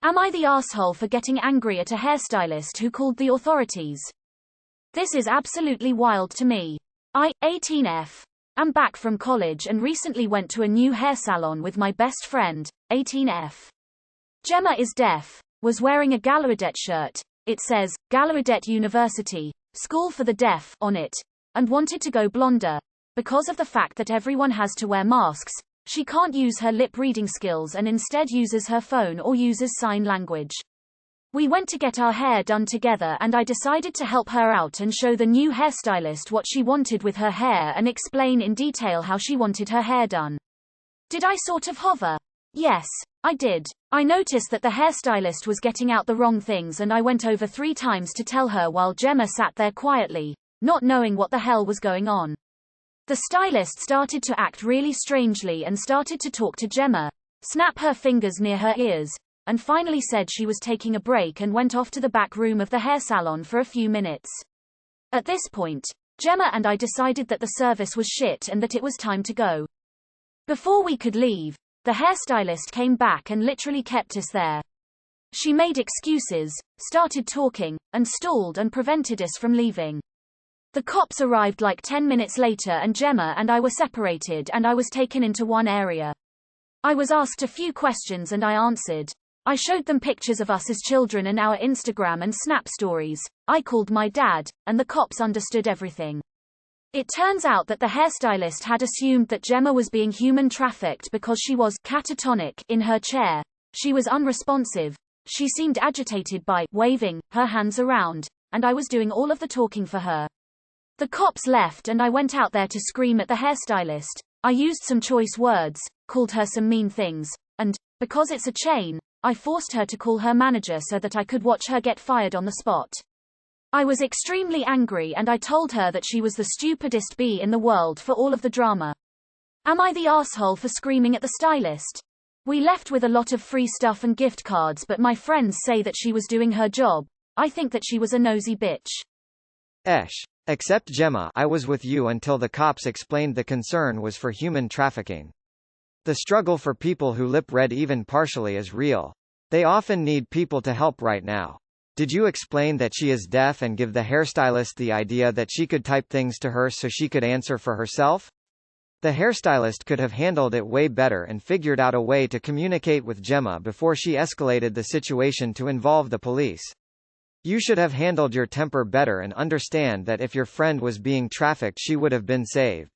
Am I the asshole for getting angry at a hairstylist who called the authorities? This is absolutely wild to me. I, 18F, am back from college and recently went to a new hair salon with my best friend, 18F. Gemma is deaf, was wearing a Gallaudet shirt. It says, Gallaudet University, School for the Deaf, on it, and wanted to go blonder. Because of the fact that everyone has to wear masks, she can't use her lip reading skills and instead uses her phone or uses sign language. We went to get our hair done together and I decided to help her out and show the new hairstylist what she wanted with her hair and explain in detail how she wanted her hair done. Did I sort of hover? Yes, I did. I noticed that the hairstylist was getting out the wrong things and I went over 3 times to tell her while Gemma sat there quietly, not knowing what the hell was going on. The stylist started to act really strangely and started to talk to Gemma, snap her fingers near her ears, and finally said she was taking a break and went off to the back room of the hair salon for a few minutes. At this point, Gemma and I decided that the service was shit and that it was time to go. Before we could leave, the hairstylist came back and literally kept us there. She made excuses, started talking, and stalled and prevented us from leaving. The cops arrived like 10 minutes later and Gemma and I were separated and I was taken into one area. I was asked a few questions and I answered. I showed them pictures of us as children and our Instagram and Snap stories. I called my dad, and the cops understood everything. It turns out that the hairstylist had assumed that Gemma was being human trafficked because she was catatonic in her chair. She was unresponsive. She seemed agitated by waving her hands around, and I was doing all of the talking for her. The cops left and I went out there to scream at the hairstylist. I used some choice words, called her some mean things, and, because it's a chain, I forced her to call her manager so that I could watch her get fired on the spot. I was extremely angry and I told her that she was the stupidest bee in the world for all of the drama. Am I the asshole for screaming at the stylist? We left with a lot of free stuff and gift cards, but my friends say that she was doing her job. I think that she was a nosy bitch. Except Gemma, I was with you until the cops explained the concern was for human trafficking. The struggle for people who lip read even partially is real. They often need people to help right now. Did you explain that she is deaf and give the hairstylist the idea that she could type things to her so she could answer for herself? The hairstylist could have handled it way better and figured out a way to communicate with Gemma before she escalated the situation to involve the police. You should have handled your temper better and understand that if your friend was being trafficked she would have been saved.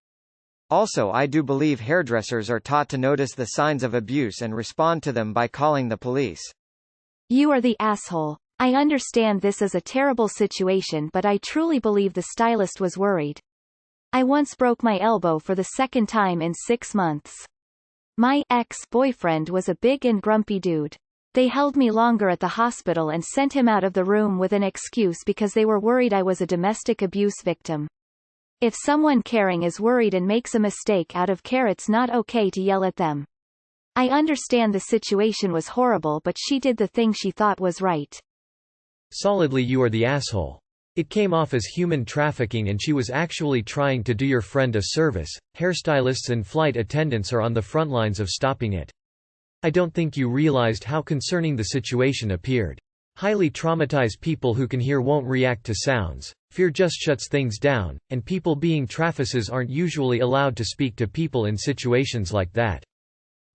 Also, I do believe hairdressers are taught to notice the signs of abuse and respond to them by calling the police. You are the asshole. I understand this is a terrible situation, but I truly believe the stylist was worried. I once broke my elbow for the second time in 6 months. My ex-boyfriend was a big and grumpy dude. They held me longer at the hospital and sent him out of the room with an excuse because they were worried I was a domestic abuse victim. If someone caring is worried and makes a mistake out of care, it's not okay to yell at them. I understand the situation was horrible, but she did the thing she thought was right. Solidly, you are the asshole. It came off as human trafficking and she was actually trying to do your friend a service. Hairstylists and flight attendants are on the front lines of stopping it. I don't think you realized how concerning the situation appeared. Highly traumatized people who can hear won't react to sounds. Fear just shuts things down, and people being traffickers aren't usually allowed to speak to people in situations like that.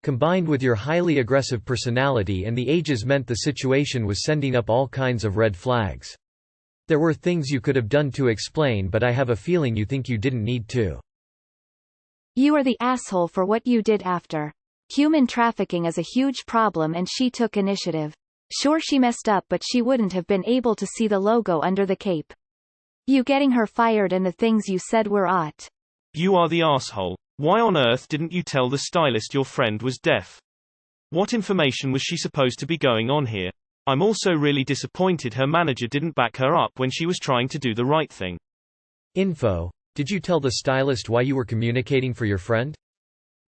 Combined with your highly aggressive personality and the ages meant the situation was sending up all kinds of red flags. There were things you could have done to explain, but I have a feeling you think you didn't need to. You are the asshole for what you did after. Human trafficking is a huge problem and she took initiative. Sure, she messed up, but she wouldn't have been able to see the logo under the cape. You getting her fired and the things you said were ought. You are the asshole. Why on earth didn't you tell the stylist your friend was deaf? What information was she supposed to be going on here? I'm also really disappointed her manager didn't back her up when she was trying to do the right thing. Info. Did you tell the stylist why you were communicating for your friend?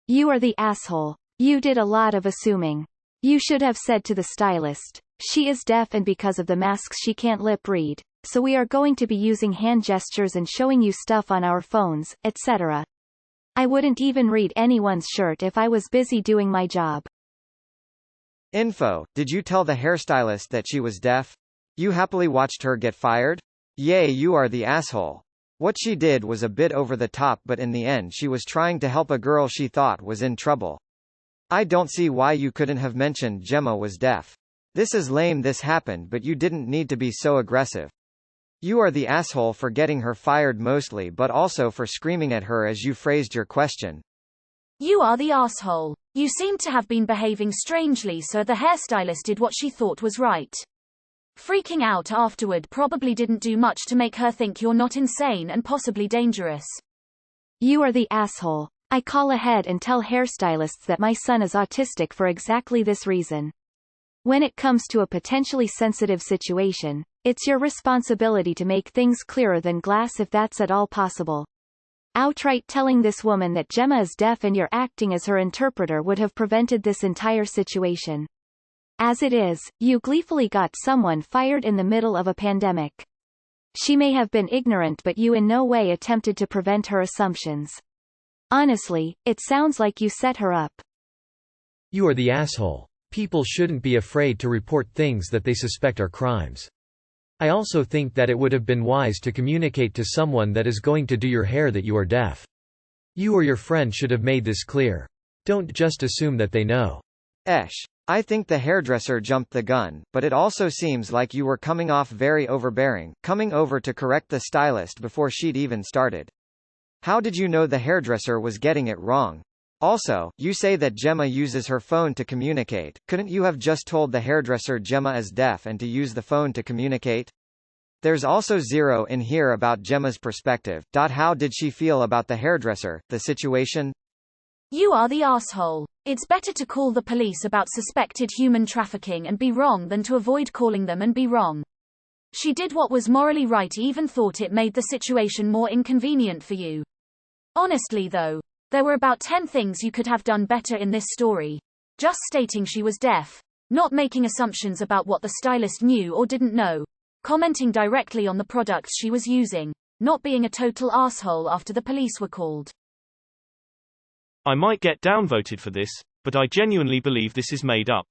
You are the asshole. You did a lot of assuming. You should have said to the stylist, she is deaf and because of the masks she can't lip read, so we are going to be using hand gestures and showing you stuff on our phones, etc. I wouldn't even read anyone's shirt if I was busy doing my job. Info: Did you tell the hairstylist that she was deaf? You happily watched her get fired? Yay, you are the asshole. What she did was a bit over the top, but in the end she was trying to help a girl she thought was in trouble. I don't see why you couldn't have mentioned Gemma was deaf. This is lame. This happened, but you didn't need to be so aggressive. You are the asshole for getting her fired mostly, but also for screaming at her as you phrased your question. You are the asshole. You seem to have been behaving strangely, so the hairstylist did what she thought was right. Freaking out afterward probably didn't do much to make her think you're not insane and possibly dangerous. You are the asshole. I call ahead and tell hairstylists that my son is autistic for exactly this reason. When it comes to a potentially sensitive situation, it's your responsibility to make things clearer than glass if that's at all possible. Outright telling this woman that Gemma is deaf and you're acting as her interpreter would have prevented this entire situation. As it is, you gleefully got someone fired in the middle of a pandemic. She may have been ignorant, but you in no way attempted to prevent her assumptions. Honestly, it sounds like you set her up. You are the asshole. People shouldn't be afraid to report things that they suspect are crimes. I also think that it would have been wise to communicate to someone that is going to do your hair that you are deaf. You or your friend should have made this clear. Don't just assume that they know. I think the hairdresser jumped the gun, but it also seems like you were coming off very overbearing, coming over to correct the stylist before she'd even started. How did you know the hairdresser was getting it wrong? Also, you say that Gemma uses her phone to communicate. Couldn't you have just told the hairdresser Gemma is deaf and to use the phone to communicate? There's also zero in here about Gemma's perspective. How did she feel about the hairdresser, the situation? You are the asshole. It's better to call the police about suspected human trafficking and be wrong than to avoid calling them and be wrong. She did what was morally right, even thought it made the situation more inconvenient for you. Honestly though, there were about 10 things you could have done better in this story. Just stating she was deaf, not making assumptions about what the stylist knew or didn't know, commenting directly on the products she was using, not being a total asshole after the police were called. I might get downvoted for this, but I genuinely believe this is made up.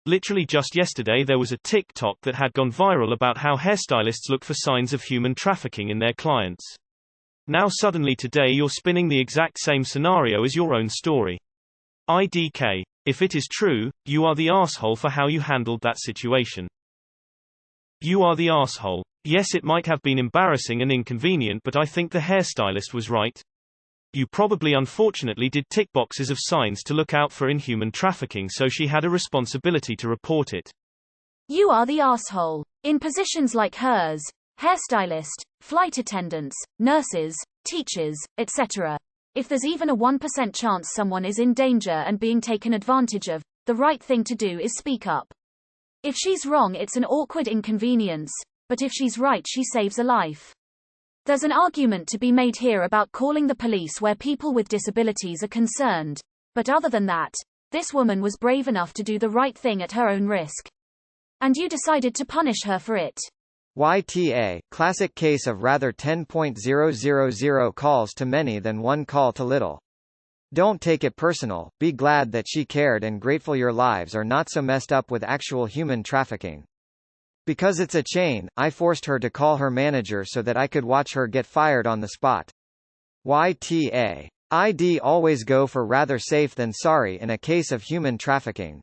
Literally just yesterday there was a TikTok that had gone viral about how hairstylists look for signs of human trafficking in their clients. Now suddenly today you're spinning the exact same scenario as your own story. IDK. If it is true, you are the asshole for how you handled that situation. You are the asshole. Yes, it might have been embarrassing and inconvenient, but I think the hairstylist was right. You probably unfortunately did tick boxes of signs to look out for in human trafficking, so she had a responsibility to report it. You are the asshole. In positions like hers, hairstylist, flight attendants, nurses, teachers, etc. If there's even a 1% chance someone is in danger and being taken advantage of, the right thing to do is speak up. If she's wrong, it's an awkward inconvenience, but if she's right, she saves a life. There's an argument to be made here about calling the police where people with disabilities are concerned, but other than that, this woman was brave enough to do the right thing at her own risk. And you decided to punish her for it. YTA, classic case of rather 10.000 calls to many than one call to little. Don't take it personal, be glad that she cared and grateful your lives are not so messed up with actual human trafficking. Because it's a chain, I forced her to call her manager so that I could watch her get fired on the spot. YTA. I'd always go for rather safe than sorry in a case of human trafficking.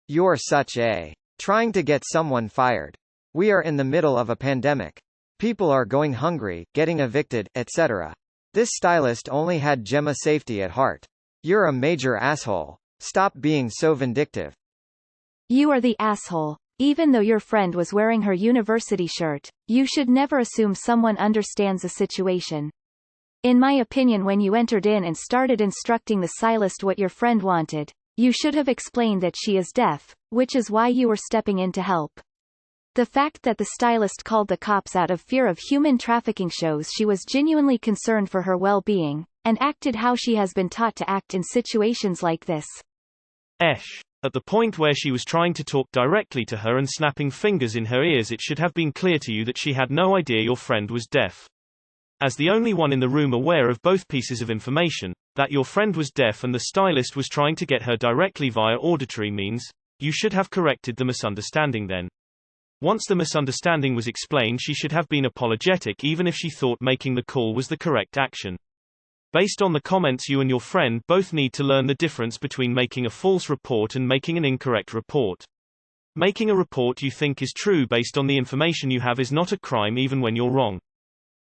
You're such a trying to get someone fired. We are in the middle of a pandemic. People are going hungry, getting evicted, etc. This stylist only had Gemma's safety at heart. You're a major asshole. Stop being so vindictive. You are the asshole. Even though your friend was wearing her university shirt, you should never assume someone understands a situation. In my opinion, when you entered in and started instructing the stylist what your friend wanted, you should have explained that she is deaf, which is why you were stepping in to help. The fact that the stylist called the cops out of fear of human trafficking shows she was genuinely concerned for her well-being, and acted how she has been taught to act in situations like this. At the point where she was trying to talk directly to her and snapping fingers in her ears, it should have been clear to you that she had no idea your friend was deaf. As the only one in the room aware of both pieces of information, that your friend was deaf and the stylist was trying to get her directly via auditory means, You should have corrected the misunderstanding then. Once the misunderstanding was explained, she should have been apologetic even if she thought making the call was the correct action. Based on the comments, you and your friend both need to learn the difference between making a false report and making an incorrect report. Making a report you think is true based on the information you have is not a crime even when you're wrong.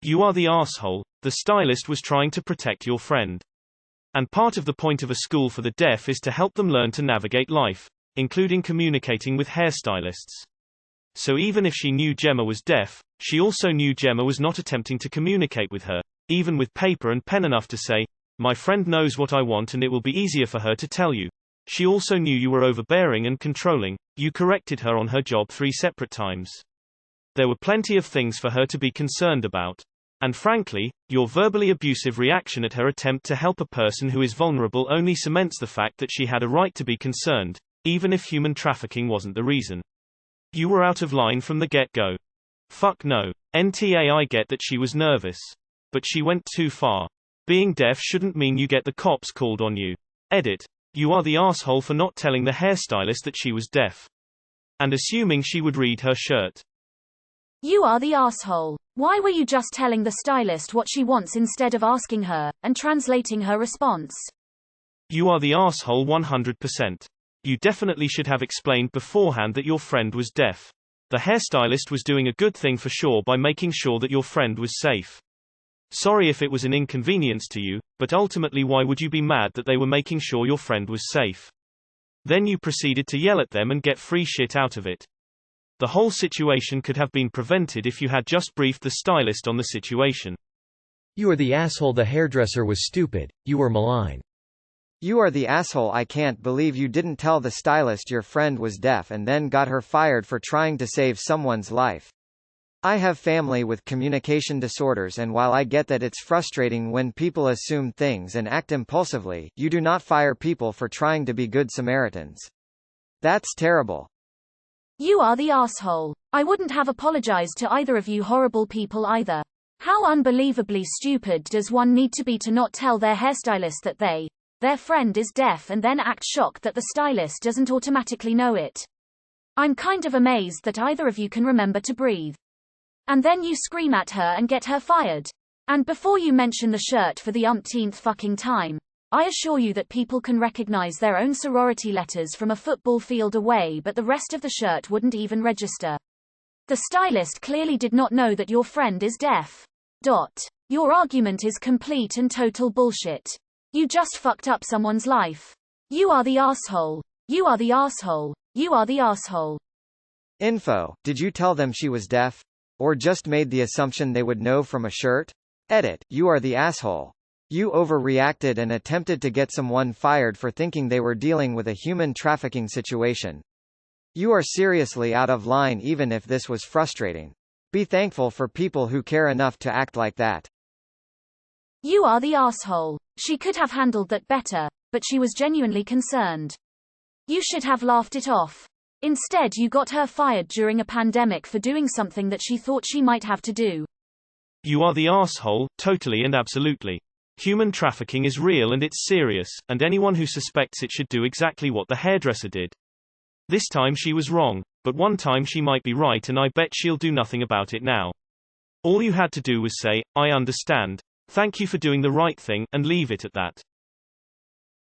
You are the arsehole. The stylist was trying to protect your friend. And part of the point of a school for the deaf is to help them learn to navigate life, including communicating with hairstylists. So even if she knew Gemma was deaf, she also knew Gemma was not attempting to communicate with her, even with paper and pen enough to say, "My friend knows what I want and it will be easier for her to tell you." She also knew you were overbearing and controlling. You corrected her on her job 3 separate times. There were plenty of things for her to be concerned about. And frankly, your verbally abusive reaction at her attempt to help a person who is vulnerable only cements the fact that she had a right to be concerned, even if human trafficking wasn't the reason. You were out of line from the get-go. Fuck no. NTA, I get that she was nervous. But she went too far. Being deaf shouldn't mean you get the cops called on you. Edit. You are the arsehole for not telling the hairstylist that she was deaf. And assuming she would read her shirt. You are the arsehole. Why were you just telling the stylist what she wants instead of asking her, and translating her response? You are the arsehole 100%. You definitely should have explained beforehand that your friend was deaf. The hairstylist was doing a good thing for sure by making sure that your friend was safe. Sorry if it was an inconvenience to you, but ultimately why would you be mad that they were making sure your friend was safe? Then you proceeded to yell at them and get free shit out of it. The whole situation could have been prevented if you had just briefed the stylist on the situation. You are the asshole. The hairdresser was stupid. You were malign. You are the asshole. I can't believe you didn't tell the stylist your friend was deaf and then got her fired for trying to save someone's life. I have family with communication disorders, and while I get that it's frustrating when people assume things and act impulsively, you do not fire people for trying to be good Samaritans. That's terrible. You are the arsehole. I wouldn't have apologized to either of you horrible people either. How unbelievably stupid does one need to be to not tell their hairstylist that their friend is deaf and then act shocked that the stylist doesn't automatically know it? I'm kind of amazed that either of you can remember to breathe. And then you scream at her and get her fired. And before you mention the shirt for the umpteenth fucking time, I assure you that people can recognize their own sorority letters from a football field away, but the rest of the shirt wouldn't even register. The stylist clearly did not know that your friend is deaf. Your argument is complete and total bullshit. You just fucked up someone's life. You are the arsehole. You are the arsehole. You are the arsehole. Info. Did you tell them she was deaf? Or just made the assumption they would know from a shirt? Edit. You are the asshole. You overreacted and attempted to get someone fired for thinking they were dealing with a human trafficking situation. You are seriously out of line even if this was frustrating. Be thankful for people who care enough to act like that. You are the arsehole. She could have handled that better, but she was genuinely concerned. You should have laughed it off. Instead, you got her fired during a pandemic for doing something that she thought she might have to do. You are the arsehole, totally and absolutely. Human trafficking is real and it's serious, and anyone who suspects it should do exactly what the hairdresser did. This time she was wrong, but one time she might be right, and I bet she'll do nothing about it now. All you had to do was say, "I understand. Thank you for doing the right thing," and leave it at that.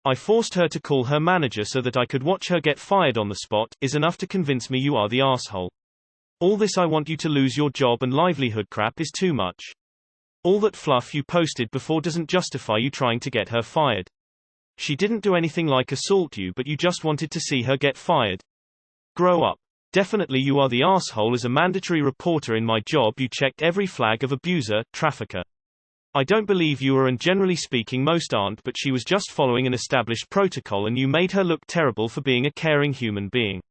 "I forced her to call her manager so that I could watch her get fired on the spot," is enough to convince me you are the arsehole. All this "I want you to lose your job and livelihood" crap is too much. All that fluff you posted before doesn't justify you trying to get her fired. She didn't do anything like assault you, but you just wanted to see her get fired. Grow up. Definitely you are the arsehole. As a mandatory reporter in my job, you checked every flag of abuser, trafficker. I don't believe you are, and generally speaking most aren't, but she was just following an established protocol and you made her look terrible for being a caring human being.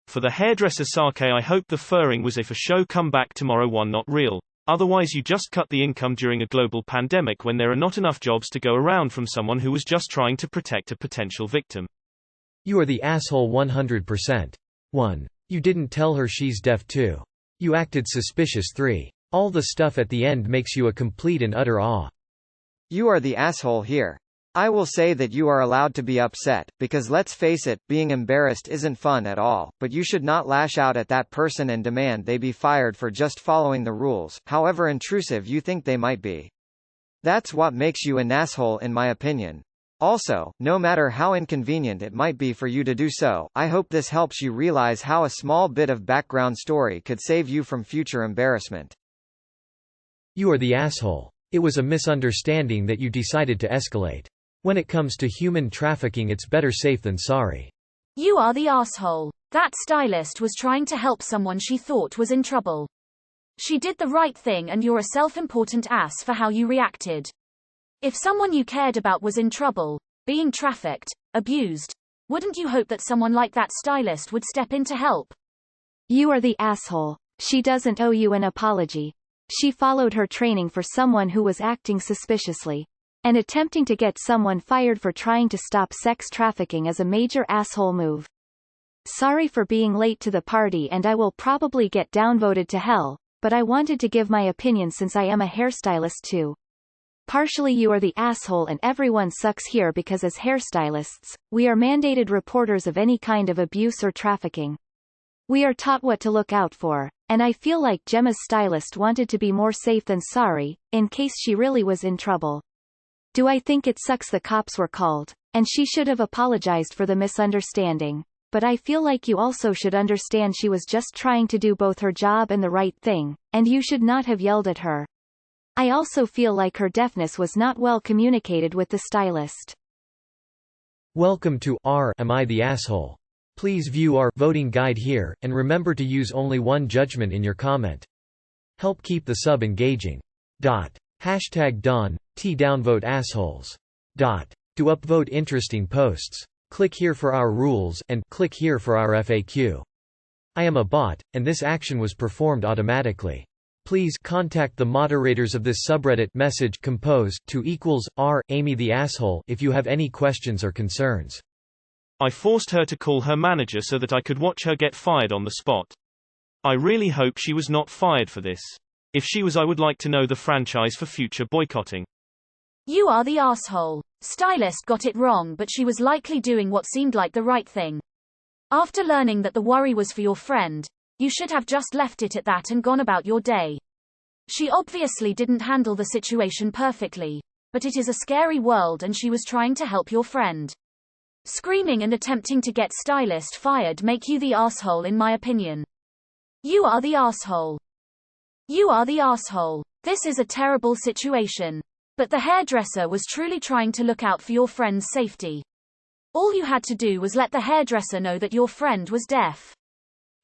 For the hairdresser Sake, I hope the furring was "if a show come back tomorrow" one, not real. Otherwise you just cut the income during a global pandemic when there are not enough jobs to go around from someone who was just trying to protect a potential victim. You are the asshole 100%. 1. You didn't tell her she's deaf. 2. You acted suspicious. 3. All the stuff at the end makes you a complete and utter awe. You are the asshole here. I will say that you are allowed to be upset, because let's face it, being embarrassed isn't fun at all, but you should not lash out at that person and demand they be fired for just following the rules, however intrusive you think they might be. That's what makes you an asshole in my opinion. Also, no matter how inconvenient it might be for you to do so, I hope this helps you realize how a small bit of background story could save you from future embarrassment. You are the asshole. It was a misunderstanding that you decided to escalate. When it comes to human trafficking, it's better safe than sorry. You are the asshole. That stylist was trying to help someone she thought was in trouble. She did the right thing and you're a self-important ass for how you reacted. If someone you cared about was in trouble, being trafficked, abused, wouldn't you hope that someone like that stylist would step in to help? You are the asshole. She doesn't owe you an apology. She followed her training for someone who was acting suspiciously. And attempting to get someone fired for trying to stop sex trafficking is a major asshole move. Sorry for being late to the party and I will probably get downvoted to hell, but I wanted to give my opinion since I am a hairstylist too. Partially you are the asshole and everyone sucks here because as hairstylists, we are mandated reporters of any kind of abuse or trafficking. We are taught what to look out for, and I feel like Gemma's stylist wanted to be more safe than sorry, in case she really was in trouble. Do I think it sucks the cops were called, and she should have apologized for the misunderstanding, but I feel like you also should understand she was just trying to do both her job and the right thing, and you should not have yelled at her. I also feel like her deafness was not well communicated with the stylist. Welcome to r Am I the Asshole? Please view our voting guide here, and remember to use only one judgment in your comment. Help keep the sub engaging. Hashtag Don, T downvote assholes. To upvote interesting posts. Click here for our rules, and click here for our FAQ. I am a bot, and this action was performed automatically. Please contact the moderators of this subreddit message composed to =r Amy the asshole if you have any questions or concerns. I forced her to call her manager so that I could watch her get fired on the spot. I really hope she was not fired for this. If she was, I would like to know the franchise for future boycotting. You are the asshole. Stylist got it wrong, but she was likely doing what seemed like the right thing. After learning that the worry was for your friend, you should have just left it at that and gone about your day. She obviously didn't handle the situation perfectly, but it is a scary world and she was trying to help your friend. Screaming and attempting to get stylist fired make you the asshole in my opinion. You are the asshole. You are the asshole. This is a terrible situation. But the hairdresser was truly trying to look out for your friend's safety. All you had to do was let the hairdresser know that your friend was deaf.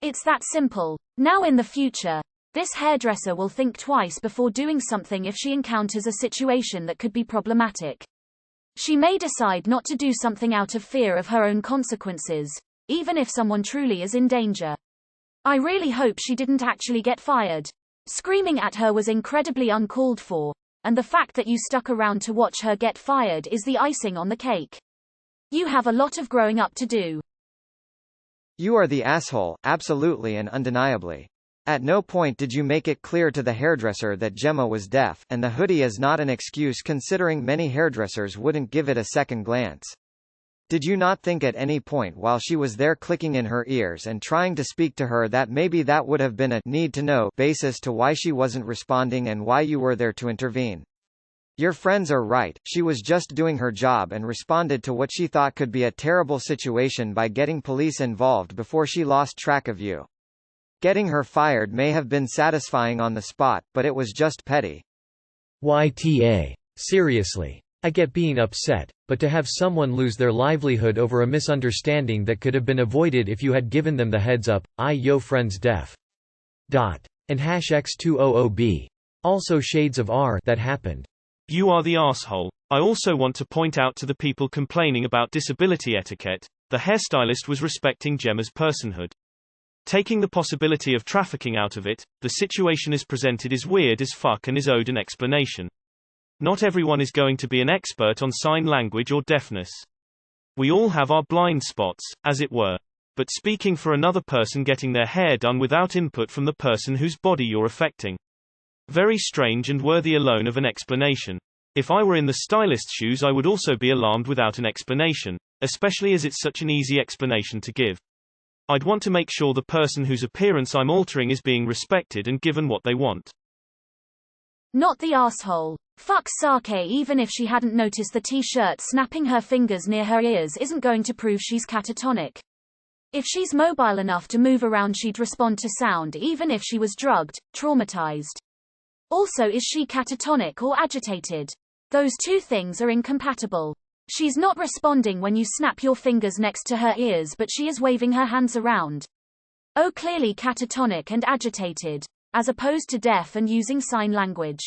It's that simple. Now in the future, this hairdresser will think twice before doing something if she encounters a situation that could be problematic. She may decide not to do something out of fear of her own consequences, even if someone truly is in danger. I really hope she didn't actually get fired. Screaming at her was incredibly uncalled for, and the fact that you stuck around to watch her get fired is the icing on the cake. You have a lot of growing up to do. You are the asshole, absolutely and undeniably. At no point did you make it clear to the hairdresser that Gemma was deaf, and the hoodie is not an excuse considering many hairdressers wouldn't give it a second glance. Did you not think at any point while she was there clicking in her ears and trying to speak to her that maybe that would have been a need-to-know basis to why she wasn't responding and why you were there to intervene? Your friends are right, she was just doing her job and responded to what she thought could be a terrible situation by getting police involved before she lost track of you. Getting her fired may have been satisfying on the spot, but it was just petty. YTA. Seriously. I get being upset, but to have someone lose their livelihood over a misunderstanding that could have been avoided if you had given them the heads up, yo friend's deaf. And #X200B. Also shades of R that happened. You are the asshole. I also want to point out to the people complaining about disability etiquette, the hairstylist was respecting Gemma's personhood. Taking the possibility of trafficking out of it, the situation is presented is weird as fuck and is owed an explanation. Not everyone is going to be an expert on sign language or deafness. We all have our blind spots, as it were. But speaking for another person getting their hair done without input from the person whose body you're affecting. Very strange and worthy alone of an explanation. If I were in the stylist's shoes, I would also be alarmed without an explanation, especially as it's such an easy explanation to give. I'd want to make sure the person whose appearance I'm altering is being respected and given what they want. Not the asshole. Fuck Sake. Even if she hadn't noticed the t-shirt snapping her fingers near her ears isn't going to prove she's catatonic. If she's mobile enough to move around, she'd respond to sound even if she was drugged, traumatized. Also, is she catatonic or agitated? Those two things are incompatible. She's not responding when you snap your fingers next to her ears, but she is waving her hands around. Oh, clearly catatonic and agitated, as opposed to deaf and using sign language.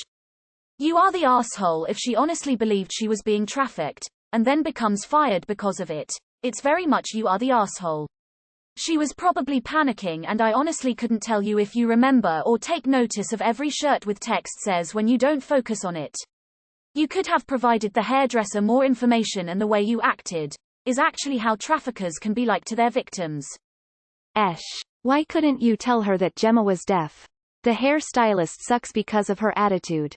You are the asshole if she honestly believed she was being trafficked, and then becomes fired because of it. It's very much you are the asshole. She was probably panicking, and I honestly couldn't tell you if you remember or take notice of every shirt with text says when you don't focus on it. You could have provided the hairdresser more information, and the way you acted is actually how traffickers can be like to their victims. Why couldn't you tell her that Gemma was deaf? The hairstylist sucks because of her attitude.